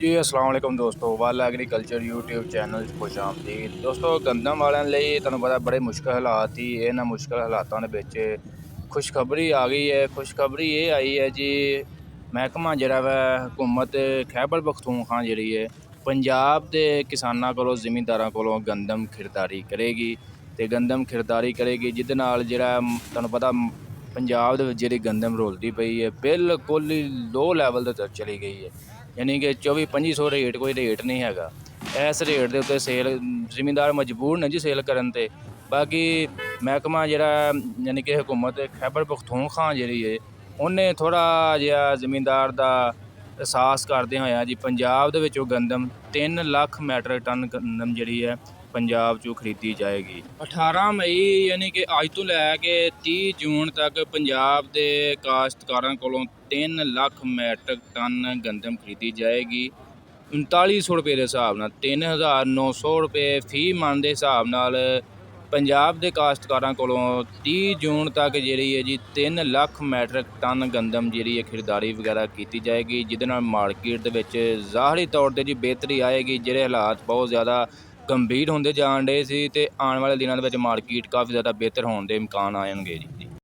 ਜੀ अस्सलाम वालेकुम दोस्तों वाला एग्रीकल्चर यूट्यूब चैनल 'ਚ ਖੁਸ਼ ਆਮਦੀਦ ਦੋਸਤੋ। ਗੰਦਮ ਵਾਲਿਆਂ ਲਈ ਤੁਹਾਨੂੰ ਪਤਾ ਬੜੇ ਮੁਸ਼ਕਲ ਹਾਲਾਤ ਹੀ ਇਹਨਾਂ ਮੁਸ਼ਕਲ ਹਾਲਾਤਾਂ ਦੇ ਵਿੱਚ ਖੁਸ਼ਖਬਰੀ ਆ ਗਈ ਹੈ। ਖੁਸ਼ਖਬਰੀ ਇਹ ਆਈ ਹੈ ਜੀ, ਮਹਿਕਮਾ ਜਿਹੜਾ ਵਾ ਹਕੂਮਤ ਖੈਬਰ ਪਖਤੂਨਖਵਾ ਜਿਹੜੀ ਹੈ ਪੰਜਾਬ ਦੇ ਕਿਸਾਨਾਂ ਕੋਲੋਂ ਜ਼ਿਮੀਂਦਾਰਾਂ ਕੋਲੋਂ ਗੰਦਮ ਖਰੀਦਦਾਰੀ ਕਰੇਗੀ ਅਤੇ ਗੰਦਮ ਖਰੀਦਦਾਰੀ ਕਰੇਗੀ, ਜਿਹਦੇ ਨਾਲ ਜਿਹੜਾ ਤੁਹਾਨੂੰ ਪਤਾ ਪੰਜਾਬ ਦੇ ਵਿੱਚ ਜਿਹੜੀ ਗੰਦਮ ਰੁਲਦੀ ਪਈ ਹੈ ਬਿਲਕੁਲ ਹੀ ਲੋ ਲੈਵਲ ਦੇ ਤੱਕ ਚਲੀ ਗਈ ਹੈ। यानी कि 2400-2500 रेट कोई रेट नहीं हैगा। इस रेट के उत्ते सेल जिमींदार मजबूर ने जी सेल करन ते। बाकी महकमा जिहड़ा यानी कि हुकूमत खैबर पखतूनखवा जिहड़ी है उन्हें थोड़ा जिहा ज़मींदार दा एहसास करदे होया जी पंजाब दे विचों गंदम 3 लाख मैट्रिक टन गंदम जिहड़ी है पंजाब चों खरीदी जाएगी। 18 मई यानी कि अज तो लैके 30 जून तक पंजाब के काश्तकारां कोलों 3 लाख मैट्रिक टन गंदम खरीदी जाएगी। 3900 रुपये के हिसाब नाल 3900 रुपये फी मन के हिसाब नाल पंजाब के काश्तकारां कोलों 30 जून तक जिहड़ी है जी 3 लाख मैट्रिक टन गंदम जिहड़ी है खरीदारी वगैरह की जाएगी, जिहदे नाल मार्केट दे विच ज़ाहरी तौर पर जी बेहतरी आएगी। जिहड़े हालात बहुत ज़्यादा गंभीर होंदे जान डे सी ते आने वाले दिनों दे विच मार्केट काफ़ी ज़्यादा बेहतर होने के इम्कान आएंगे जी।